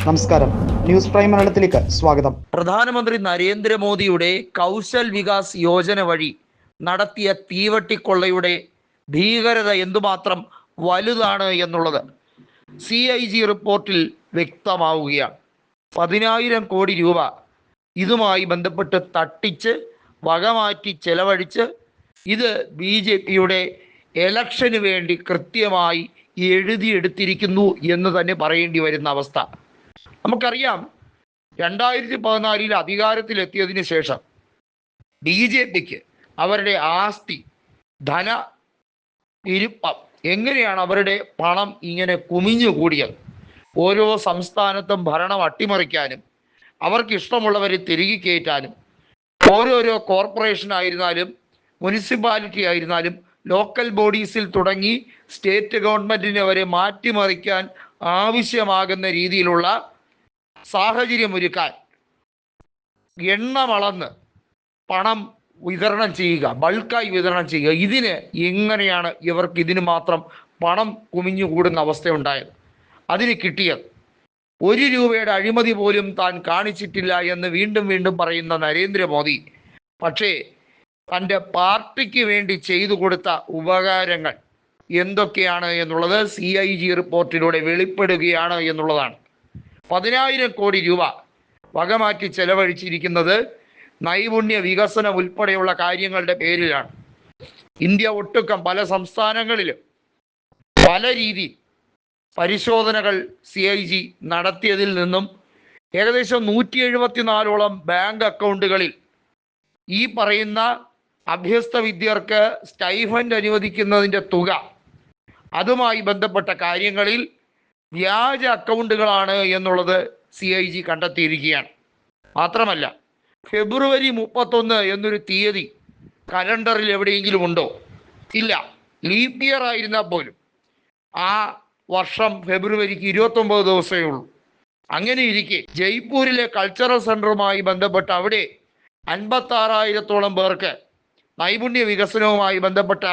നമസ്കാരം, news prime മലയാളത്തിലേക്ക് സ്വാഗതം. പ്രധാനമന്ത്രി നരേന്ദ്രമോദിയുടെ കൗശൽ വികാസ് യോജന വഴി നടത്തിയ തീവട്ടിക്കൊള്ളയുടെ ഭീകരത എന്തുമാത്രം വലുതാണ് എന്നുള്ളത് CIG റിപ്പോർട്ടിൽ വ്യക്തമാവുകയാണ്. 10,000 കോടി രൂപ ഇതുമായി ബന്ധപ്പെട്ട് തട്ടിച്ച് വകമാറ്റി ചെലവഴിച്ച് ഇത് BJPയുടെ എലക്ഷന് വേണ്ടി കൃത്യമായി എഴുതിയെടുത്തിരിക്കുന്നു എന്ന് തന്നെ പറയേണ്ടി വരുന്ന അവസ്ഥ. നമുക്കറിയാം, 2014 അധികാരത്തിലെത്തിയതിന് ശേഷം BJPക്ക് അവരുടെ ആസ്തി, ധന ഇരിപ്പം, എങ്ങനെയാണ് അവരുടെ പണം ഇങ്ങനെ കുമിഞ്ഞുകൂടിയത്? ഓരോ സംസ്ഥാനത്തും ഭരണം അട്ടിമറിക്കാനും അവർക്ക് ഇഷ്ടമുള്ളവരെ തിരികെ കയറ്റാനും ഓരോരോ കോർപ്പറേഷൻ ആയിരുന്നാലും മുനിസിപ്പാലിറ്റി ആയിരുന്നാലും ലോക്കൽ ബോഡീസിൽ തുടങ്ങി സ്റ്റേറ്റ് ഗവൺമെൻറ്റിനെ വരെ മാറ്റിമറിക്കാൻ ആവശ്യമാകുന്ന രീതിയിലുള്ള സാഹചര്യമൊരുക്കാൻ എണ്ണമളന്ന് പണം വിതരണം ചെയ്യുക, ബൾക്കായി വിതരണം ചെയ്യുക. ഇതിന് എങ്ങനെയാണ് ഇവർക്ക് ഇതിന് മാത്രം പണം കുമിഞ്ഞുകൂടുന്ന അവസ്ഥയുണ്ടായത്? അതിന് കിട്ടിയത് 1 രൂപയുടെ അഴിമതി പോലും താൻ കാണിച്ചിട്ടില്ല എന്ന് വീണ്ടും വീണ്ടും പറയുന്ന നരേന്ദ്രമോദി, പക്ഷേ തൻ്റെ പാർട്ടിക്ക് വേണ്ടി ചെയ്തു കൊടുത്ത ഉപകാരങ്ങൾ എന്തൊക്കെയാണ് എന്നുള്ളത് CIG റിപ്പോർട്ടിലൂടെ വെളിപ്പെടുകയാണ് എന്നുള്ളതാണ്. 10,000 കോടി രൂപ വകമാറ്റി ചെലവഴിച്ചിരിക്കുന്നത് നൈപുണ്യ വികസനം ഉൾപ്പെടെയുള്ള കാര്യങ്ങളുടെ പേരിലാണ്. ഇന്ത്യ ഒട്ടുക്കം പല സംസ്ഥാനങ്ങളിലും പല രീതിയിൽ പരിശോധനകൾ CIG നടത്തിയതിൽ നിന്നും ഏകദേശം 174ഓളം ബാങ്ക് അക്കൗണ്ടുകളിൽ ഈ പറയുന്ന അഭ്യസ്ത വിദ്യർക്ക് സ്റ്റൈഫൻഡ് അനുവദിക്കുന്നതിൻ്റെ തുക, അതുമായി ബന്ധപ്പെട്ട കാര്യങ്ങളിൽ വ്യാജ അക്കൗണ്ടുകളാണ് എന്നുള്ളത് CIG കണ്ടെത്തിയിരിക്കുകയാണ്. മാത്രമല്ല, ഫെബ്രുവരി 31 എന്നൊരു തീയതി കലണ്ടറിൽ എവിടെയെങ്കിലും ഉണ്ടോ? ഇല്ല. ലീപ് ഇയർ ആയിരുന്നാൽ പോലും ആ വർഷം ഫെബ്രുവരിക്ക് 29 ദിവസമേ ഉള്ളൂ. അങ്ങനെ ഇരിക്കെ ജയ്പൂരിലെ കൾച്ചറൽ സെൻ്ററുമായി ബന്ധപ്പെട്ട് അവിടെ 56,000ഓളം പേർക്ക് നൈപുണ്യ വികസനവുമായി ബന്ധപ്പെട്ട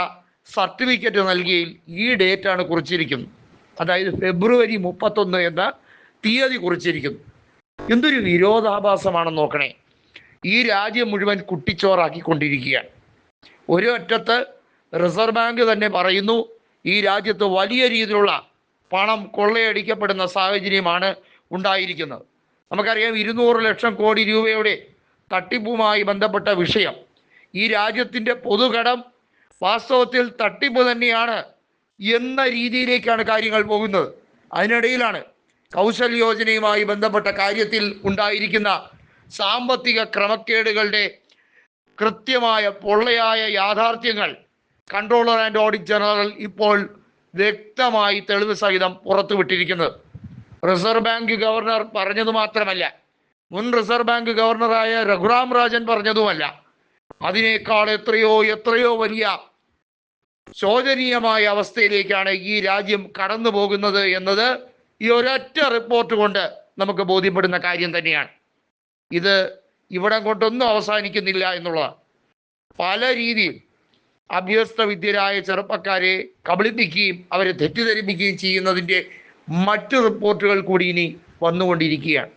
സർട്ടിഫിക്കറ്റ് നൽകിയതിൽ ഈ ഡേറ്റാണ് കുറിച്ചിരിക്കുന്നത്. അതായത് ഫെബ്രുവരി 31 എന്ന തീയതി കുറിച്ചിരിക്കുന്നു. എന്തൊരു വിരോധാഭാസമാണെന്ന് നോക്കണേ. ഈ രാജ്യം മുഴുവൻ കുട്ടിച്ചോറാക്കിക്കൊണ്ടിരിക്കുകയാണ്. ഒരു അറ്റത്ത് റിസർവ് ബാങ്ക് തന്നെ പറയുന്നു ഈ രാജ്യത്ത് വലിയ രീതിയിലുള്ള പണം കൊള്ളയടിക്കപ്പെടുന്ന സാഹചര്യമാണ് ഉണ്ടായിരിക്കുന്നത്. നമുക്കറിയാം, 200 ലക്ഷം കോടി രൂപയുടെ തട്ടിപ്പുമായി ബന്ധപ്പെട്ട വിഷയം. ഈ രാജ്യത്തിൻ്റെ പൊതുകടം വാസ്തവത്തിൽ തട്ടിപ്പ് തന്നെയാണ് എന്ന രീതിയിലേക്കാണ് കാര്യങ്ങൾ പോകുന്നത്. അതിനിടയിലാണ് കൗശൽ യോജനയുമായി ബന്ധപ്പെട്ട കാര്യത്തിൽ ഉണ്ടായിരിക്കുന്ന സാമ്പത്തിക ക്രമക്കേടുകളുടെ കൃത്യമായ പൊള്ളയായ യാഥാർത്ഥ്യങ്ങൾ കൺട്രോളർ ആൻഡ് ഓഡിറ്റ് ജനറൽ ഇപ്പോൾ വ്യക്തമായി തെളിവ് സഹിതം പുറത്തുവിട്ടിരിക്കുന്നത്. റിസർവ് ബാങ്ക് ഗവർണർ പറഞ്ഞതു മാത്രമല്ല, മുൻ റിസർവ് ബാങ്ക് ഗവർണറായ രഘുറാം രാജൻ പറഞ്ഞതുമല്ല, അതിനേക്കാൾ എത്രയോ വലിയ ശോചനീയമായ അവസ്ഥയിലേക്കാണ് ഈ രാജ്യം കടന്നു പോകുന്നത് എന്നത് ഈ ഒരൊറ്റ റിപ്പോർട്ട് കൊണ്ട് നമുക്ക് ബോധ്യപ്പെടുന്ന കാര്യം തന്നെയാണ്. ഇത് ഇവിടം കൊണ്ടൊന്നും അവസാനിക്കുന്നില്ല എന്നുള്ളതാണ്. പല രീതിയിൽ അഭ്യസ്ത വിദ്യരായ ചെറുപ്പക്കാരെ കബളിപ്പിക്കുകയും അവരെ തെറ്റിദ്ധരിപ്പിക്കുകയും ചെയ്യുന്നതിൻ്റെ മറ്റു റിപ്പോർട്ടുകൾ കൂടി ഇനി വന്നുകൊണ്ടിരിക്കുകയാണ്.